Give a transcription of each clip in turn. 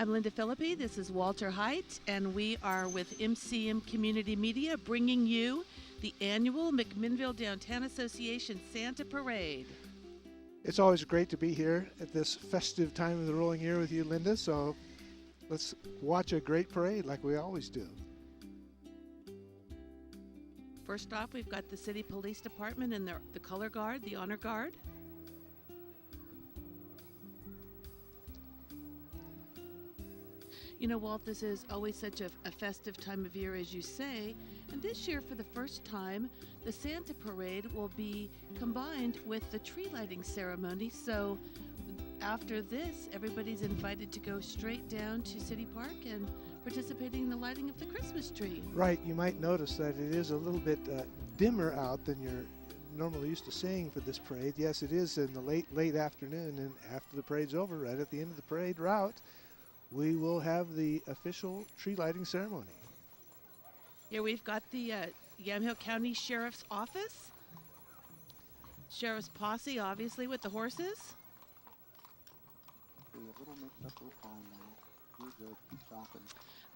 I'm Linda Philippi. This is Walter Height, and we are with MCM Community Media bringing you the annual McMinnville Downtown Association Santa Parade. It's always great to be here at this festive time of the rolling year with you, Linda, so let's watch a great parade like we always do. First off, we've got the City Police Department and the Color Guard, the Honor Guard. You know, Walt, this is always such a festive time of year, as you say, and this year, for the first time, the Santa Parade will be combined with the tree lighting ceremony. So after this, everybody's invited to go straight down to City Park and participating in the lighting of the Christmas tree. Right, you might notice that it is a little bit dimmer out than you're normally used to seeing for this parade. Yes, it is in the late afternoon, and after the parade's over, right at the end of the parade route, we will have the official tree lighting ceremony. Here we've got the Yamhill County Sheriff's Office. Sheriff's posse, obviously, with the horses.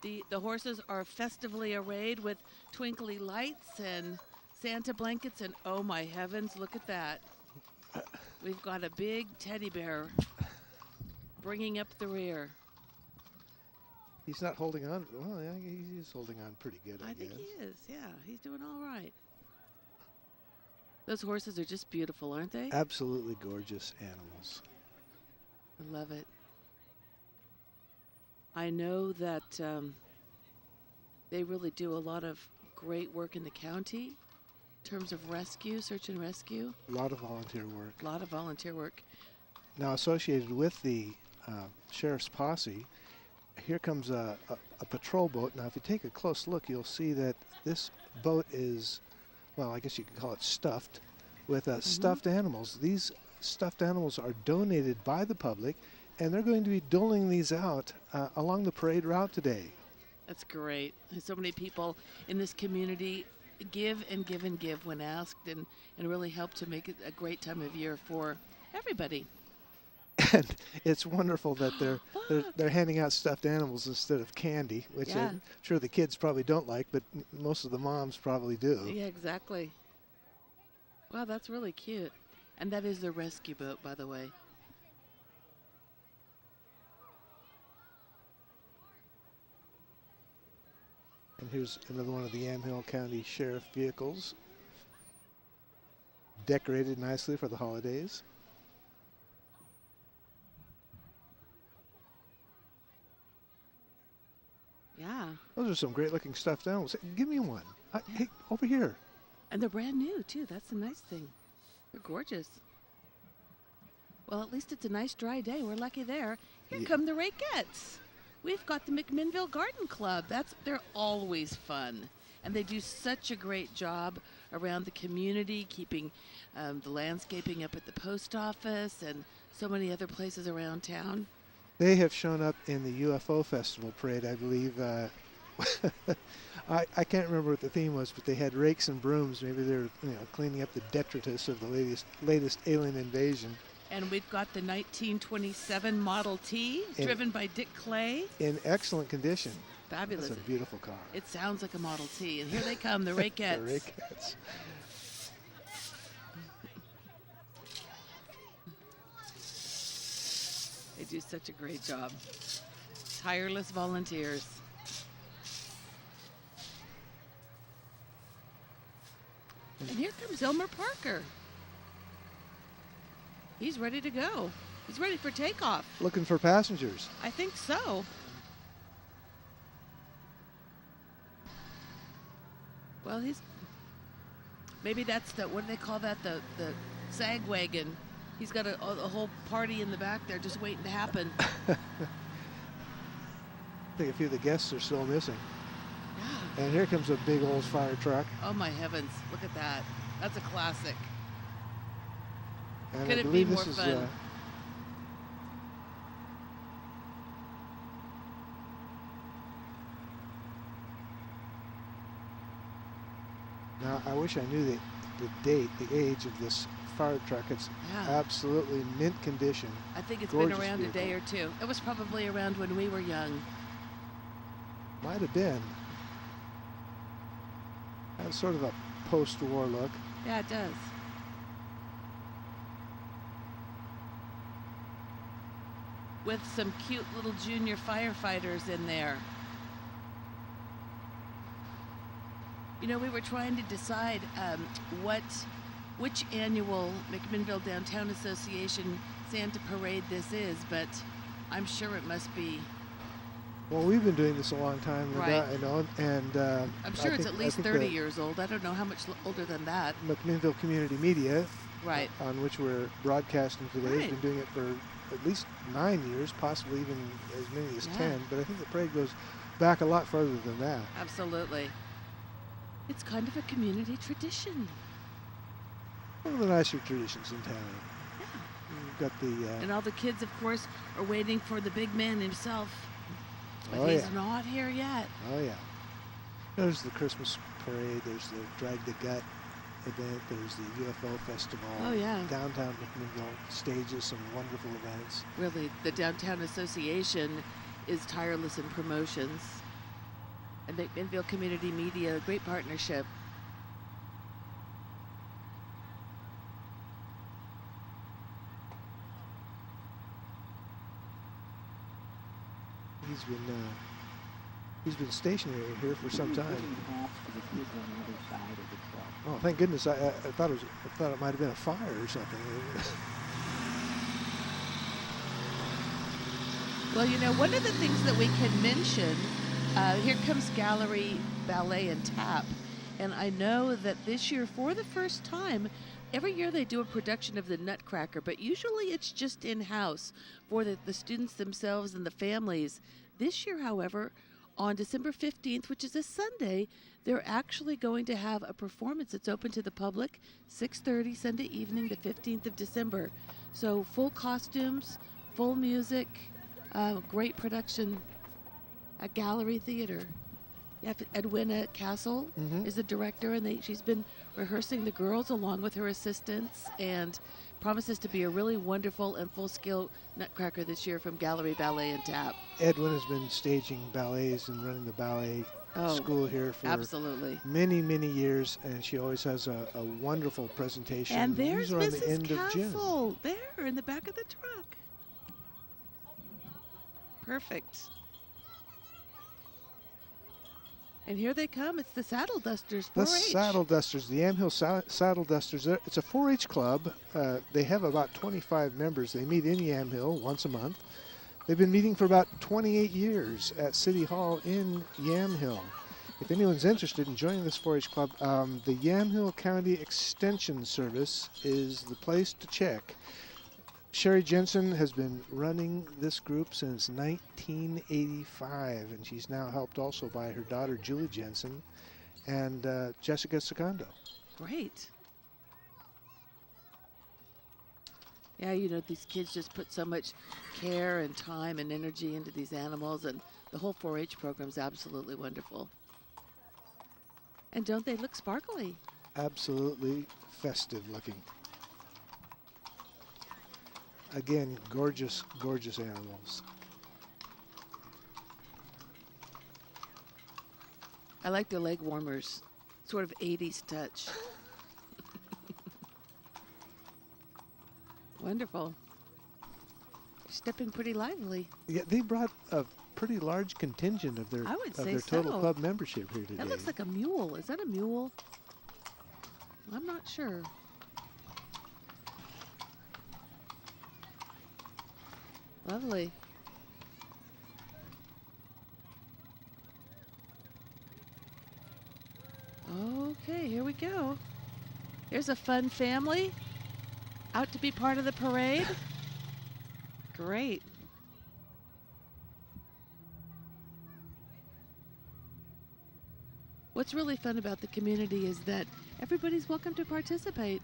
The horses are festively arrayed with twinkly lights and Santa blankets, and oh my heavens, look at that. We've got a big teddy bear bringing up the rear. He's not holding on. Well, yeah, he's holding on pretty good, I guess. Think he is, yeah. He's doing all right. Those horses are just beautiful, aren't they? Absolutely gorgeous animals. I love it. I know that they really do a lot of great work in the county in terms of rescue, search and rescue. A lot of volunteer work. A lot of volunteer work. Now, associated with the sheriff's posse, here comes a patrol boat. Now, if you take a close look, you'll see that this boat is, well, I guess you could call it stuffed, with stuffed animals. These stuffed animals are donated by the public, and they're going to be doling these out along the parade route today. That's great. So many people in this community give and give and give when asked, and really help to make it a great time of year for everybody. And it's wonderful that they're handing out stuffed animals instead of candy, which I'm sure the kids probably don't like, but most of the moms probably do. Yeah, exactly. Wow, that's really cute. And that is the rescue boat, by the way. And here's another one of the Yamhill County Sheriff vehicles, decorated nicely for the holidays. Yeah. Those are some great-looking stuffed animals. Give me one. Hey, over here. And they're brand new, too. That's the nice thing. They're gorgeous. Well, at least it's a nice dry day. We're lucky there. Here come the Rakettes. We've got the McMinnville Garden Club. They're always fun. And they do such a great job around the community, keeping the landscaping up at the post office and so many other places around town. They have shown up in the UFO Festival parade, I believe. I can't remember what the theme was, but they had rakes and brooms. Maybe they're cleaning up the detritus of the latest alien invasion. And we've got the 1927 Model T, driven by Dick Clay. In excellent condition. Fabulous. That's a beautiful car. It sounds like a Model T. And here they come, the Rakettes. The Rakettes. They do such a great job. Tireless volunteers. And here comes Elmer Parker. He's ready to go. He's ready for takeoff. Looking for passengers. I think so. Well, maybe that's what do they call that? The sag wagon. He's got a whole party in the back there just waiting to happen. I think a few of the guests are still missing. Yeah. And here comes a big old fire truck. Oh my heavens, look at that. That's a classic. And Could it be more fun? Now, I wish I knew the date, the age of this fire truck. It's Yeah. absolutely mint condition. I think it's Gorgeous been around vehicle. a day or two. It was probably around when we were young. Might have been. Has sort of a post-war look. Yeah, it does. With some cute little junior firefighters in there. You know, we were trying to decide which annual McMinnville Downtown Association Santa Parade this is, but I'm sure it must be. Well, we've been doing this a long time, Right. you know, and I'm sure it's at least 30 years old. I don't know how much older than that. McMinnville Community Media, Right. On which we're broadcasting today, has Right. been doing it for at least 9 years, possibly even as many as 10. But I think the parade goes back a lot further than that. Absolutely. It's kind of a community tradition. One of the nicer traditions in town. Yeah. We've got the. And all the kids, of course, are waiting for the big man himself. But Oh, he's yeah. not here yet. Oh yeah. There's the Christmas parade. There's the Drag the Gut event. There's the UFO festival. Oh, yeah. Downtown McMinnville stages some wonderful events. Really, the Downtown Association is tireless in promotions. And McMinnville Community Media, a great partnership. He's been stationary here for some time. Oh, thank goodness! I thought it might have been a fire or something. Well, you know, one of the things that we can mention, here comes Gallery, Ballet, and Tap. And I know that this year, for the first time, every year they do a production of the Nutcracker, but usually it's just in-house for the students themselves and the families. This year, however, on December 15th, which is a Sunday, they're actually going to have a performance that's open to the public, 6:30 Sunday evening, the 15th of December. So full costumes, full music, great production at Gallery Theater. Yeah, Edwina Castle is the director, and she's been rehearsing the girls along with her assistants, and promises to be a really wonderful and full-scale Nutcracker this year from Gallery, Ballet, and Tap. Edwin has been staging ballets and running the ballet school here for absolutely many, many years, and she always has a wonderful presentation. And there's These are on the Mrs. end of June. Castle, there in the back of the truck. Perfect. And here they come. It's the Saddle Dusters 4-H. The Saddle Dusters, the Yamhill Saddle Dusters. It's a 4-H club. They have about 25 members. They meet in Yamhill once a month. They've been meeting for about 28 years at City Hall in Yamhill. If anyone's interested in joining this 4-H club, the Yamhill County Extension Service is the place to check. Sherry Jensen has been running this group since 1985, and she's now helped also by her daughter, Julie Jensen, and Jessica Secondo. Great. Yeah, you know, these kids just put so much care and time and energy into these animals, and the whole 4-H program is absolutely wonderful. And don't they look sparkly? Absolutely festive looking. Again, gorgeous, gorgeous animals. I like their leg warmers, sort of 80s touch. Wonderful. Stepping pretty lively. Yeah, they brought a pretty large contingent of their total club membership here today. That looks like a mule. Is that a mule? I'm not sure. Lovely. Okay, here we go. Here's a fun family out to be part of the parade. Great. What's really fun about the community is that everybody's welcome to participate.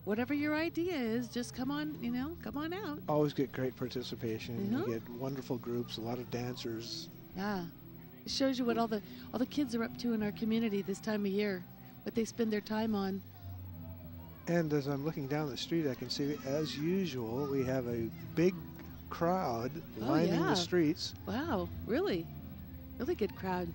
Whatever your idea is, just come on, come on out. Always get great participation. Mm-hmm. You get wonderful groups, a lot of dancers. Yeah. It shows you what all the kids are up to in our community this time of year, what they spend their time on. And as I'm looking down the street, I can see, as usual, we have a big crowd lining the streets. Wow, really good crowd.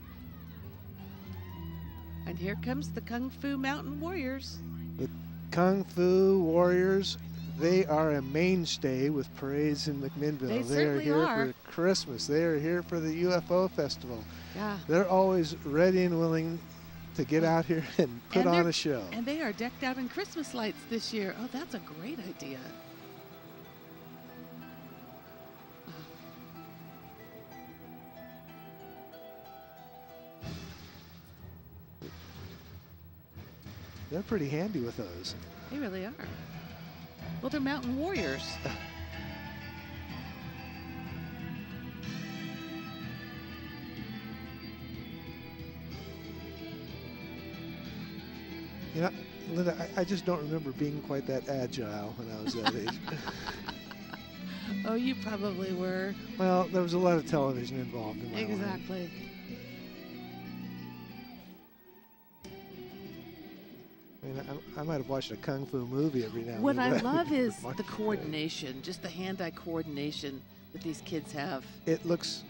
And here comes the Kung Fu Mountain Warriors. The Kung Fu Warriors, they are a mainstay with parades in McMinnville. They are here for Christmas. They are here for the UFO Festival. Yeah. They're always ready and willing to get out here and put on a show. And they are decked out in Christmas lights this year. Oh, that's a great idea. They're pretty handy with those. They really are. Well, they're mountain warriors. You know, Linda, I just don't remember being quite that agile when I was that age. Oh, you probably were. Well, there was a lot of television involved in my life. Exactly. I mean, I might have watched a Kung Fu movie every now and then. What I love is the coordination, just the hand-eye coordination that these kids have. It looks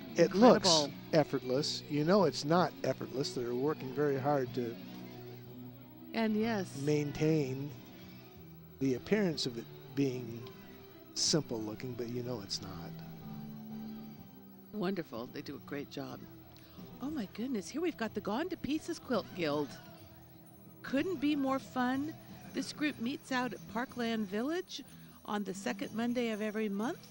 effortless. You know it's not effortless. They're working very hard to maintain the appearance of it being simple looking, but you know it's not. Wonderful. They do a great job. Oh my goodness, here we've got the Gone to Pieces Quilt Guild. Couldn't be more fun. This group meets out at Parkland Village on the second Monday of every month.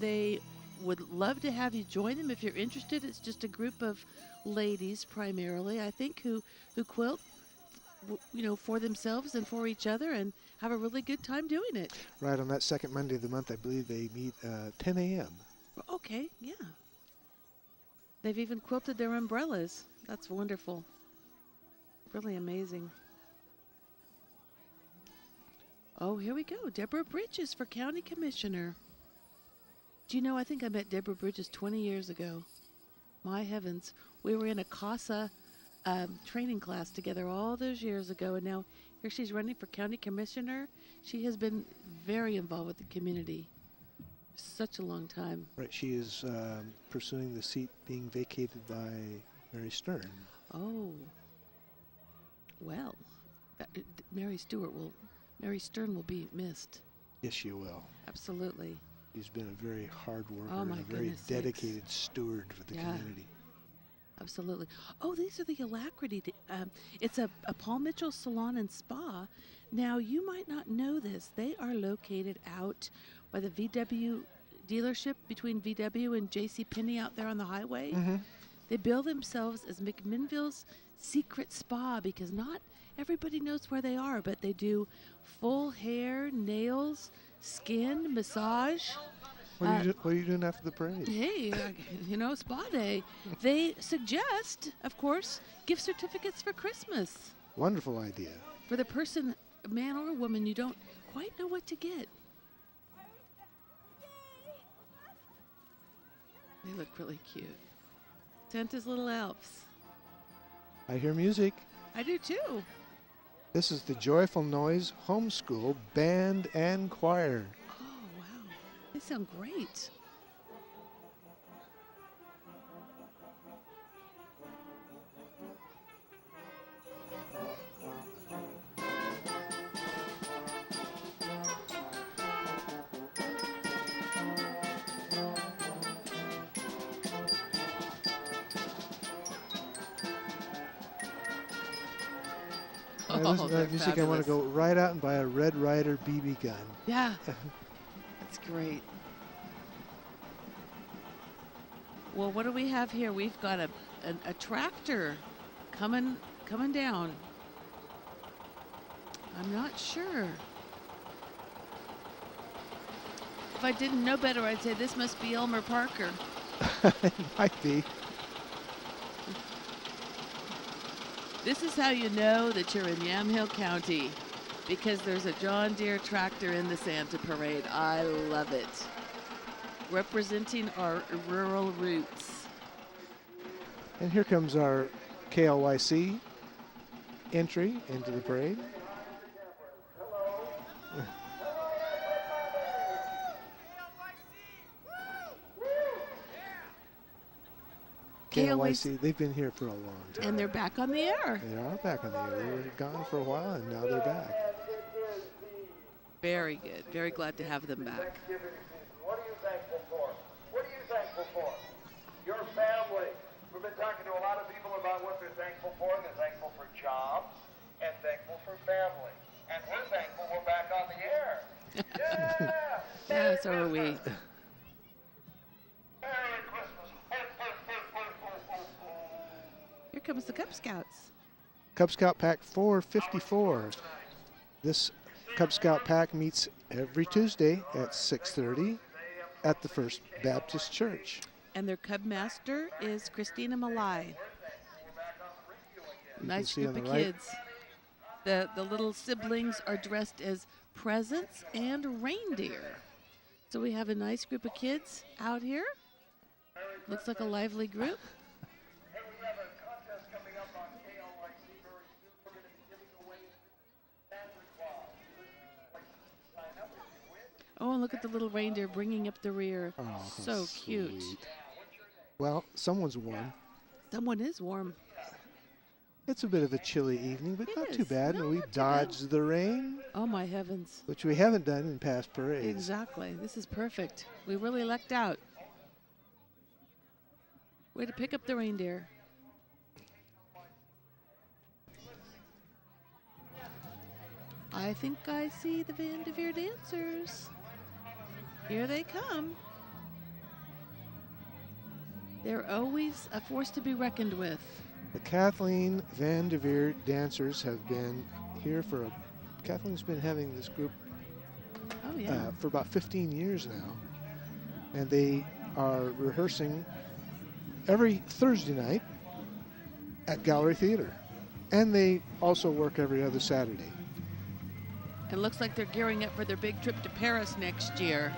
They would love to have you join them if you're interested. It's just a group of ladies primarily, I think, who quilt, you know, for themselves and for each other and have a really good time doing it. Right, on that second Monday of the month, I believe they meet 10 a.m. Okay, yeah. They've even quilted their umbrellas. That's wonderful. Really amazing. Oh, here we go. Deborah Bridges for County Commissioner. Do you know, I think I met Deborah Bridges 20 years ago. My heavens. We were in a CASA training class together all those years ago, and now here she's running for County Commissioner. She has been very involved with the community for such a long time. Right, she is pursuing the seat being vacated by Mary Stern. Oh. Well, Mary Stern will be missed. Yes, she will. Absolutely. She's been a very hard worker and a very dedicated steward for the community. Absolutely. Oh, these are the Alacrity. It's a Paul Mitchell Salon and Spa. Now, you might not know this. They are located out by the VW dealership between VW and JCPenney out there on the highway. Mm-hmm. They bill themselves as McMinnville's secret spa because not everybody knows where they are, but they do full hair, nails, skin, massage. What are you doing after the parade? Hey, spa day. They suggest, of course, gift certificates for Christmas. Wonderful idea. For the person, man or woman, you don't quite know what to get. They look really cute. Santa's little elves. I hear music. I do too. This is the Joyful Noise Homeschool Band and Choir. Oh, wow. They sound great. That music, I want to go right out and buy a Red Ryder BB gun. Yeah, that's great. Well, what do we have here? We've got a tractor coming down. I'm not sure. If I didn't know better, I'd say this must be Elmer Parker. It might be. This is how you know that you're in Yamhill County, because there's a John Deere tractor in the Santa Parade. I love it. Representing our rural roots. And here comes our KLYC entry into the parade. KLYC, they've been here for a long time. And they're back on the air. They are back on the air. They were gone for a while, and now they're back. Very good. Very glad to have them back. What are you thankful for? What are you thankful for? Your family. We've been talking to a lot of people about what they're thankful for. They're thankful for jobs and thankful for family. And we're thankful we're back on the air. Yeah! Yeah, so are we. Merry Christmas. Here comes the Cub Scouts. Cub Scout Pack 454. This Cub Scout Pack meets every Tuesday at 6:30 at the First Baptist Church. And their Cub Master is Christina Malai. Nice group of kids. The little siblings are dressed as presents and reindeer. So we have a nice group of kids out here. Looks like a lively group. Hey, we have a contest coming up on KLYC very soon. We're going to be giving away Santa Claus. Sign up if you win. Oh, and look at the little reindeer bringing up the rear. Oh, how So cute. sweet. Well, someone's won. Someone is warm. It's a bit of a chilly evening, but It not is. too bad. No, We not too bad. dodged the rain, Oh, my heavens. which we haven't done in past parades. Exactly. This is perfect. We really lucked out. Way to pick up the reindeer. I think I see the Vanderveer dancers. Here they come. They're always a force to be reckoned with. The Kathleen Vanderveer dancers have been here for Kathleen's been having this group Oh, yeah. for about 15 years now. And they are rehearsing every Thursday night at Gallery Theater. And they also work every other Saturday. It looks like they're gearing up for their big trip to Paris next year.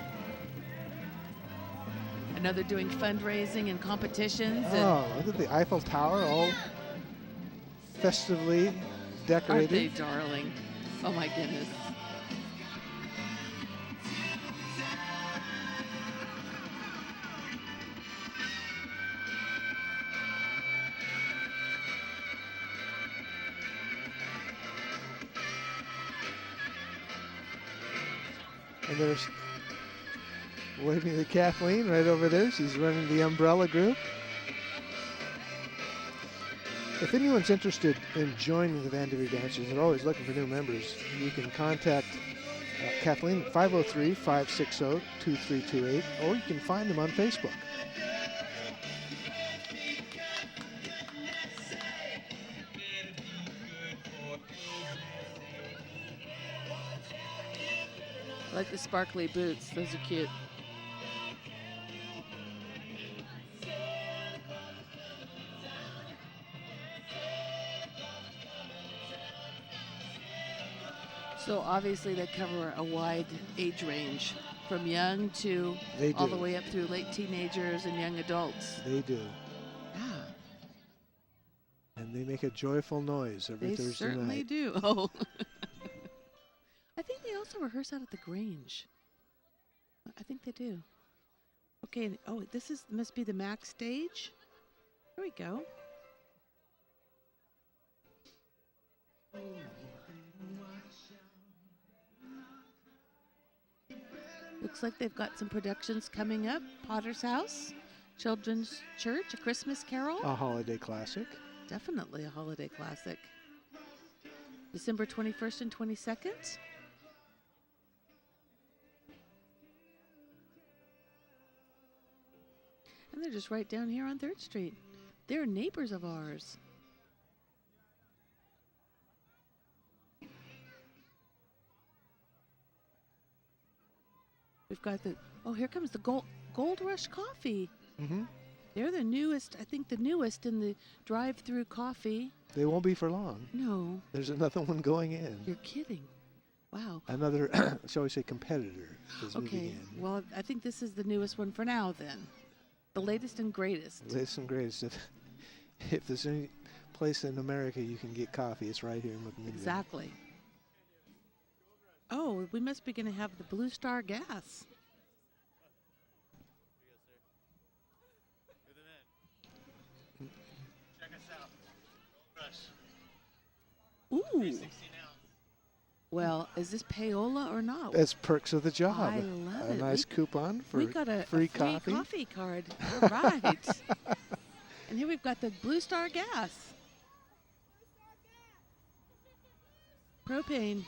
I know they're doing fundraising and competitions. And Oh, look at the Eiffel Tower all festively aren't they decorated. darling? Oh, my goodness. And there's waving to Kathleen right over there. She's running the umbrella group. If anyone's interested in joining the Vanderveer Dancers, they're always looking for new members. You can contact Kathleen at 503-560-2328, or you can find them on Facebook. I like the sparkly boots. Those are cute. So obviously they cover a wide age range, from young to They all the do. way up through late teenagers and young adults. They do. Yeah, And they make a joyful noise every they Thursday certainly night. do. Oh, I think they also rehearse out at the Grange. I think they do. Okay. Oh, this must be the Mac stage. Here we go. Looks like they've got some productions coming up. Potter's House, Children's Church, A Christmas Carol. A holiday classic. Definitely a holiday classic. December 21st and 22nd. And they're just right down here on 3rd Street. They're neighbors of ours. We've got here comes the Gold Rush Coffee. Mm-hmm. They're the newest, I think the newest in the drive-through coffee. They won't be for long. No, There's another one going in. you're kidding. Wow. Another, shall we say, competitor is moving Okay, in. well, I think this is the newest one for now then. The latest and greatest. Latest and greatest. If there's any place in America you can get coffee, it's right here in McMinnville. Exactly. Oh, we must be going to have the Blue Star gas. Ooh. Well, is this payola or not? That's perks of the job. I love a it. nice coupon for We got a free coffee. card. All right. And here we've got the Blue Star gas. Propane.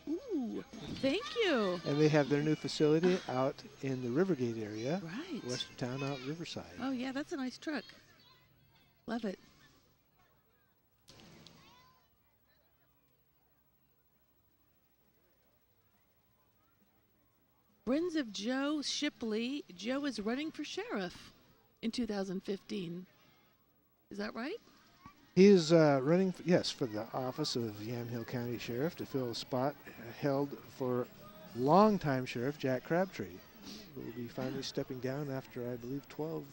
Ooh, thank you. And they have their new facility out in the Rivergate area. Right. Western town out Riverside. Oh, yeah, that's a nice truck. Love it. Friends of Joe Shipley. Joe is running for sheriff in 2015. Is that right? He is running, for the office of Yamhill County Sheriff to fill a spot held for longtime Sheriff Jack Crabtree, who will be finally stepping down after, I believe, 12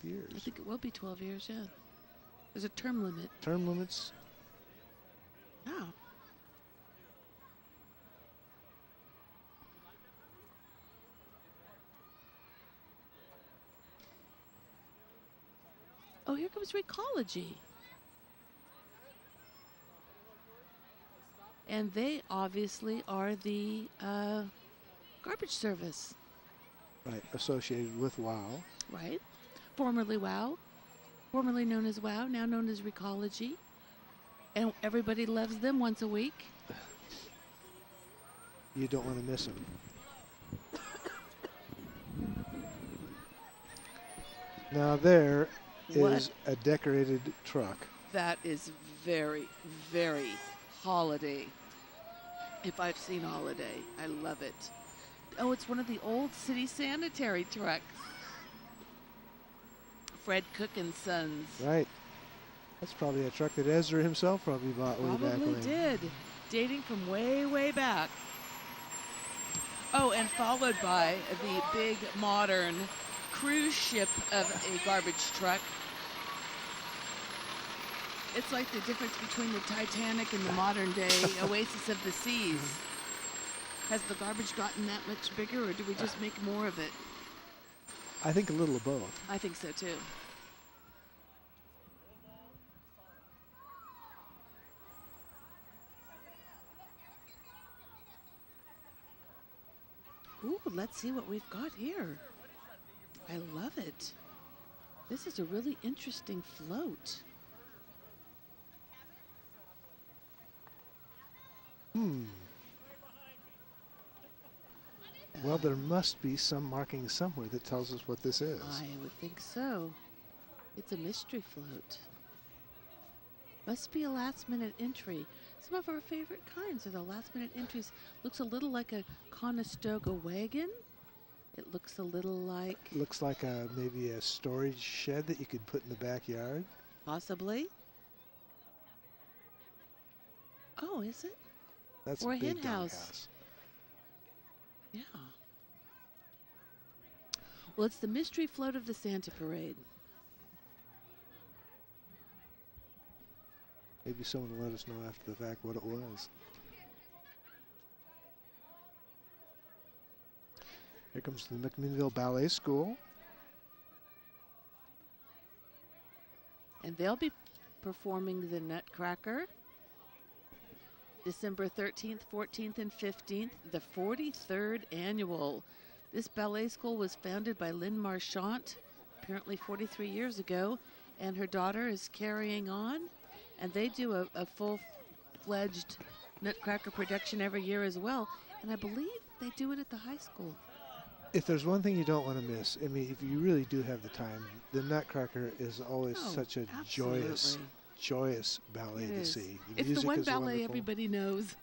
years. I think it will be 12 years, yeah. There's a term limit. Term limits. Oh. Oh, here comes Recology. And they obviously are the garbage service. Right, associated with WOW. Right. Formerly WOW. Formerly known as WOW, now known as Recology. And everybody loves them once a week. You don't want to miss them. Now there is a decorated truck. That is very, very holiday. If I've seen holiday, I love it. Oh, it's one of the old city sanitary trucks. Fred Cook and Sons. Right. That's probably a truck that Ezra himself probably bought way back when. Probably did. Dating from way, way back. Oh, and followed by the big modern cruise ship of a garbage truck. It's like the difference between the Titanic and the modern day Oasis of the Seas. Has the garbage gotten that much bigger, or do we just make more of it? I think a little of both. I think so too. Ooh, let's see what we've got here. I love it. This is a really interesting float. Well, there must be some marking somewhere that tells us what this is. I would think so. It's a mystery float. Must be a last-minute entry. Some of our favorite kinds are the last-minute entries. Looks a little like a Conestoga wagon. It looks a little like... Looks like maybe a storage shed that you could put in the backyard. Possibly. Oh, is it? That's or a big hen house. Yeah. Well, it's the mystery float of the Santa Parade. Maybe someone will let us know after the fact what it was. Here comes the McMinnville Ballet School. And they'll be performing the Nutcracker December 13th, 14th, and 15th, the 43rd annual. This ballet school was founded by Lynn Marchant, apparently 43 years ago, and her daughter is carrying on. And they do a full-fledged Nutcracker production every year as well. And I believe they do it at the high school. If there's one thing you don't want to miss, I mean, if you really do have the time, the Nutcracker is always such a joyous ballet to see. It's the one ballet everybody knows.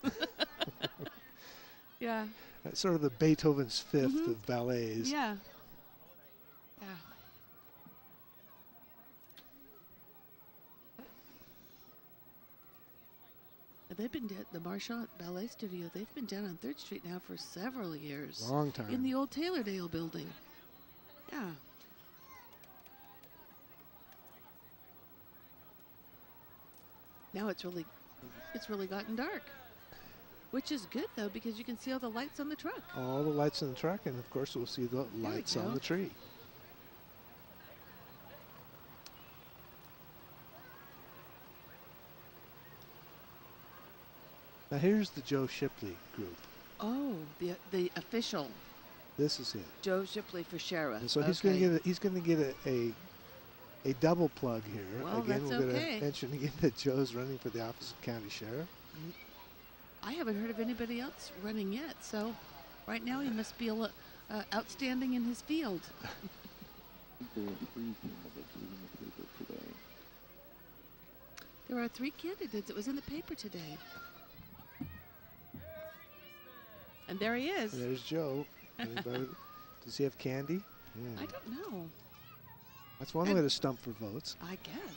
Yeah. That's sort of the Beethoven's fifth of ballets. Yeah. Yeah. They've been at the Marchant Ballet Studio. They've been down on 3rd Street now for several years. Long time. In the old Taylordale building. Yeah. Now it's really gotten dark. Which is good though, because you can see all the lights on the truck. All the lights on the truck, and of course we'll see the lights on the tree. Now here's the Joe Shipley group. Oh, the official This is it. Joe Shipley for sheriff. And so he's going to get a double plug here. Well, again, that's we're going okay. to mention again that Joe's running for the office of county sheriff. I haven't heard of anybody else running yet, so right now he must be outstanding in his field. There are 3 candidates. It was in the paper today. And there he is. There's Joe. Does he have candy? I don't know. That's one way to stump for votes. I guess.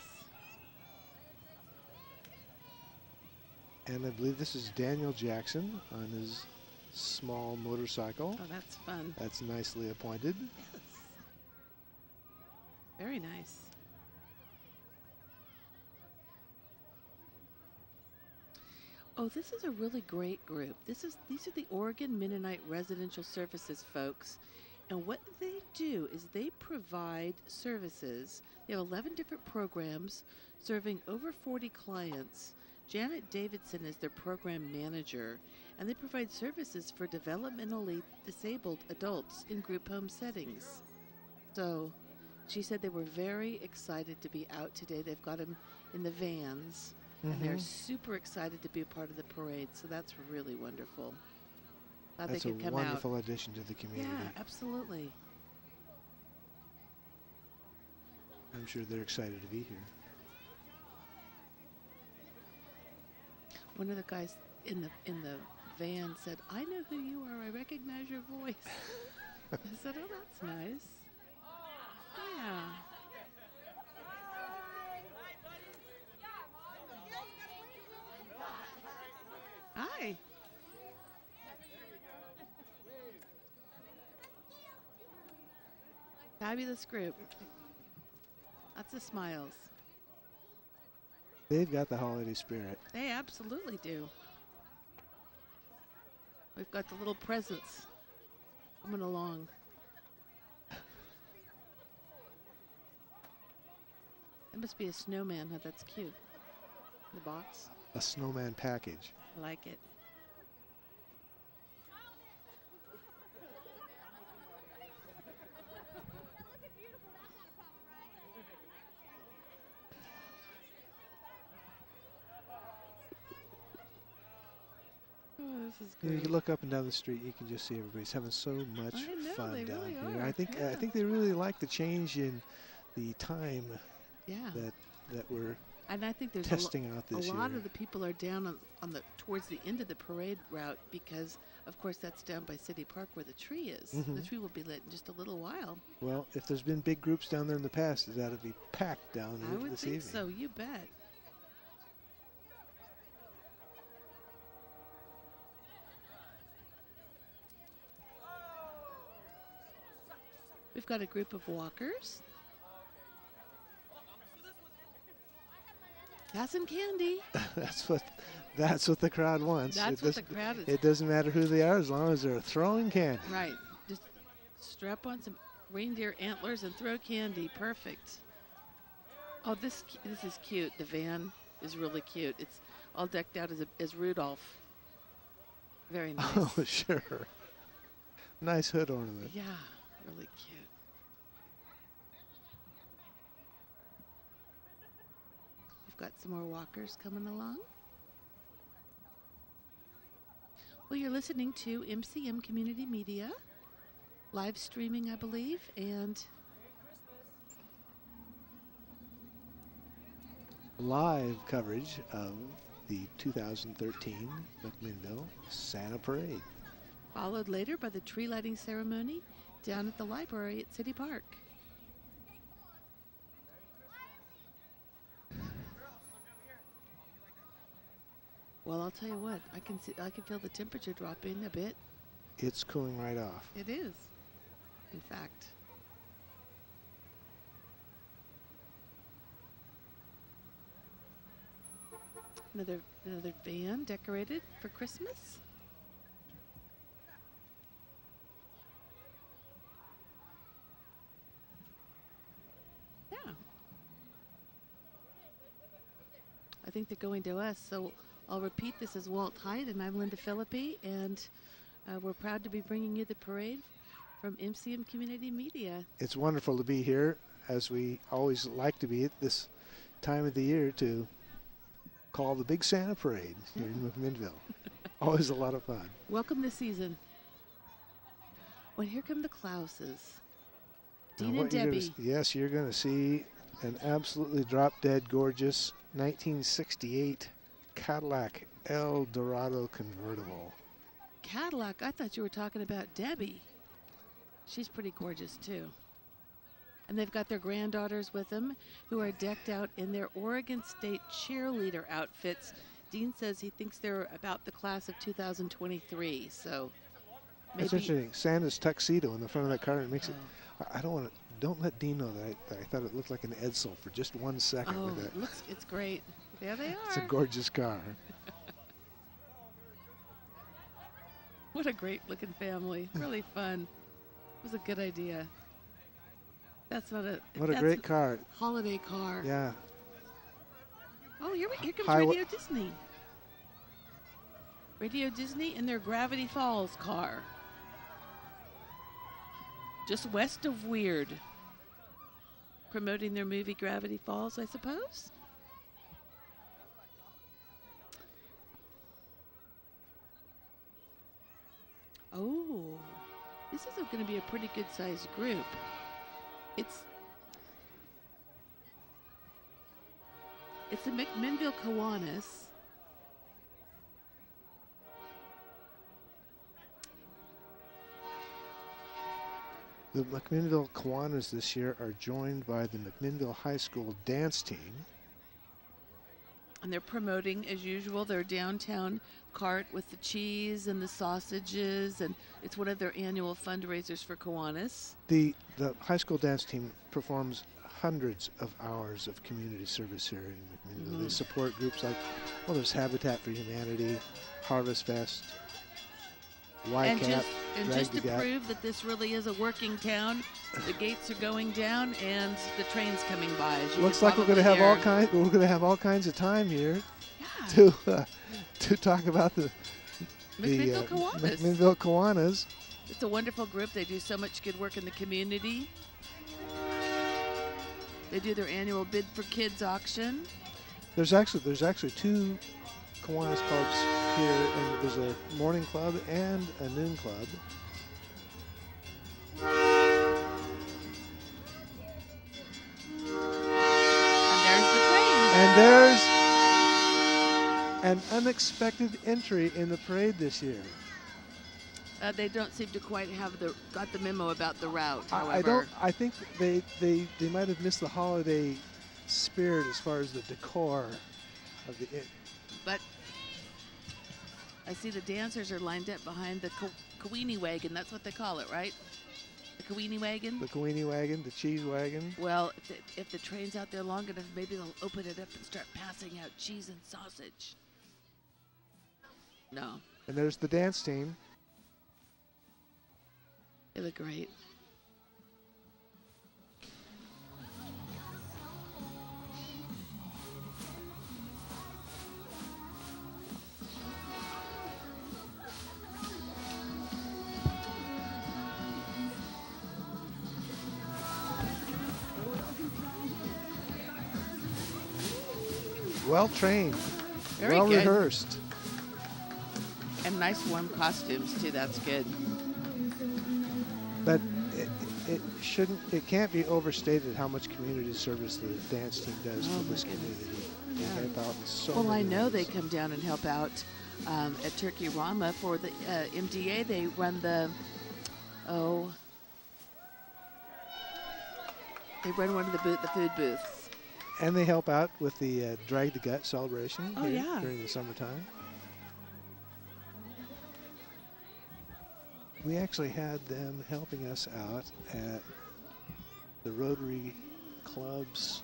And I believe this is Daniel Jackson on his small motorcycle. Oh, that's fun. That's nicely appointed. Yes. Very nice. Oh, this is a really great group. These are the Oregon Mennonite Residential Services folks. And what they do is they provide services. They have 11 different programs serving over 40 clients. Janet Davidson is their program manager, and they provide services for developmentally disabled adults in group home settings. So she said they were very excited to be out today. They've got them in the vans, and they're super excited to be a part of the parade. So that's really wonderful. Glad That's they could come a wonderful out. addition to the community. Yeah, absolutely. I'm sure they're excited to be here. One of the guys in the van said, "I know who you are. I recognize your voice." I said, "Oh, that's nice." Yeah. Hi. Fabulous group. Lots of smiles. They've got the holiday spirit. They absolutely do. We've got the little presents coming along. That must be a snowman. Huh? That's cute. The box. A snowman package. I like it. Oh, this is You great. can look up and down the street. You can just see everybody's having so much I know, fun they down really here. are, I think yeah. they really like the change in the time Yeah. that we're And I think there's testing out this a lot year. of the people are down on the towards the end of the parade route because, of course, that's down by City Park where the tree is. The tree will be lit in just a little while. Well, if there's been big groups down there in the past, that'll be packed down I here would this think evening. so. You bet. We've got a group of walkers. Got some candy. That's what the crowd wants. That's what the crowd is. It doesn't matter who they are as long as they're throwing candy. Right. Just strap on some reindeer antlers and throw candy. Perfect. Oh, this is cute. The van is really cute. It's all decked out as Rudolph. Very nice. Oh, sure. Nice hood ornament. Yeah, really cute. We've got some more walkers coming along. Well, you're listening to MCM Community Media, live streaming, I believe, and Live coverage of the 2013 McMinnville Santa Parade. followed later by the tree lighting ceremony down at the library at City Park. Well, I'll tell you what, I can feel the temperature dropping a bit. It's cooling right off. It is, in fact. Another van decorated for Christmas. Yeah. I think they're going to us, so I'll repeat, this is Walt Hyde, and I'm Linda Philippi, and we're proud to be bringing you the parade from MCM Community Media. It's wonderful to be here, as we always like to be at this time of the year, to call the Big Santa Parade here in McMinnville. Always a lot of fun. Welcome this season. Well, here come the Klauses. Now, Dean and Debbie. Yes, you're going to see an absolutely drop-dead gorgeous 1968 Cadillac El Dorado convertible. Cadillac? I thought you were talking about Debbie. She's pretty gorgeous, too. And they've got their granddaughters with them who are decked out in their Oregon State cheerleader outfits. Dean says he thinks they're about the class of 2023, so maybe. That's interesting. Santa's tuxedo in the front of that car, it makes it. I don't let Dean know that I thought it looked like an Edsel for just 1 second. Oh, with it. it's great. There they are. It's a gorgeous car. What a great looking family. Really fun. It was a good idea. That's not a. What a great car. Holiday car. Yeah. Oh, here comes Radio Disney. Radio Disney in their Gravity Falls car. Just west of Weird. Promoting their movie Gravity Falls, I suppose. Oh, this is going to be a pretty good sized group. It's the McMinnville Kiwanis. The McMinnville Kiwanis this year are joined by the McMinnville High School dance team. And they're promoting, as usual, their downtown cart with the cheese and the sausages, and it's one of their annual fundraisers for Kiwanis. The high school dance team performs hundreds of hours of community service here in McMinnville. They support groups like, well, there's Habitat for Humanity, Harvest Fest, YCAP. And just to prove that this really is a working town, the gates are going down and the train's coming by. Looks like we're going to have all kinds of time here to talk about the McMinnville Kiwanis. It's a wonderful group. They do so much good work in the community. They do their annual Bid for Kids auction. There's actually 2 Kiwanis clubs here, and there's a morning club and a noon club. And there's the train. And there's an unexpected entry in the parade this year. They don't seem to quite have got the memo about the route. However, I think they might have missed the holiday spirit as far as the decor of the. But I see the dancers are lined up behind the Kawini wagon. That's what they call it, right? The Kawini wagon. The Kawini wagon, the cheese wagon. Well, if the train's out there long enough, maybe they'll open it up and start passing out cheese and sausage. No. And there's the dance team. They look great. Well trained, Very well good. rehearsed. And nice warm costumes too, that's good. But it can't be overstated how much community service the dance team does for this community. They help out in so many I know ways. they come down and help out at Turkey Rama for the MDA. They run they run one of the food booths. And they help out with the Drag the Gut celebration during the summertime. We actually had them helping us out at the Rotary Club's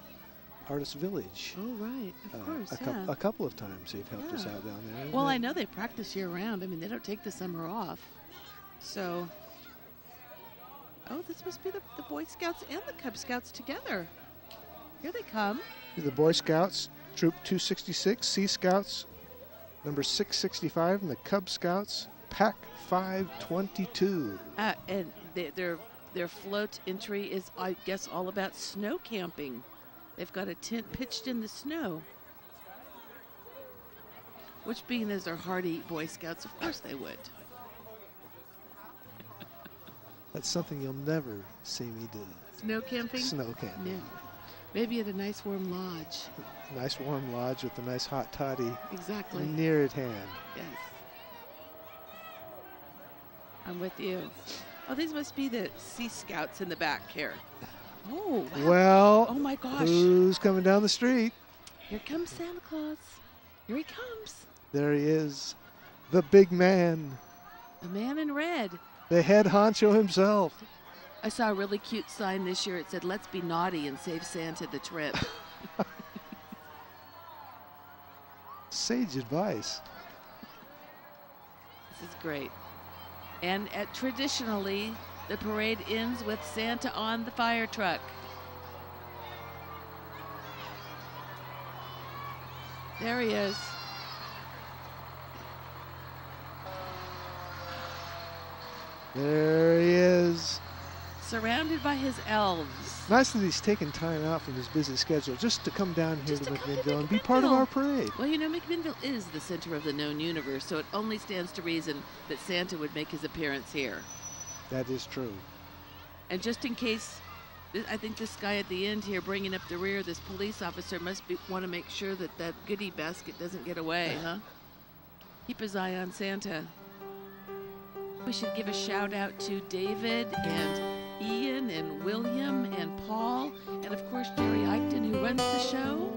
Artist Village. Oh, right. Of course, a couple of times they've helped us out down there. Well, I know they practice year-round. I mean, they don't take the summer off. So, this must be the Boy Scouts and the Cub Scouts together. Here they come. The Boy Scouts, Troop 266, Sea Scouts, number 665 in the Cub Scouts, Pack 522. And their float entry is, I guess, all about snow camping. They've got a tent pitched in the snow. Which, being as they're hardy Boy Scouts, of course they would. That's something you'll never see me do. Snow camping? Snow camping. No. Maybe at a nice warm lodge. Nice warm lodge with a nice hot toddy. Exactly. Near at hand. Yes. I'm with you. Oh, these must be the Sea Scouts in the back here. Oh, wow. Well, oh my gosh. Who's coming down the street? Here comes Santa Claus. Here he comes. There he is. The big man. The man in red. The head honcho himself. I saw a really cute sign this year. It said, "Let's be naughty and save Santa the trip." Sage advice. This is great. And traditionally, the parade ends with Santa on the fire truck. There he is. There he is. Surrounded by his elves. Nice that he's taken time out from his busy schedule just to come down here to McMinnville and be part of our parade. Well, you know, McMinnville is the center of the known universe, so it only stands to reason that Santa would make his appearance here. That is true. And just in case, I think this guy at the end here bringing up the rear, this police officer must want to make sure that that goodie basket doesn't get away, huh? Keep his eye on Santa. We should give a shout out to David and Ian and William and Paul and of course Jerry Eichton, who runs the show.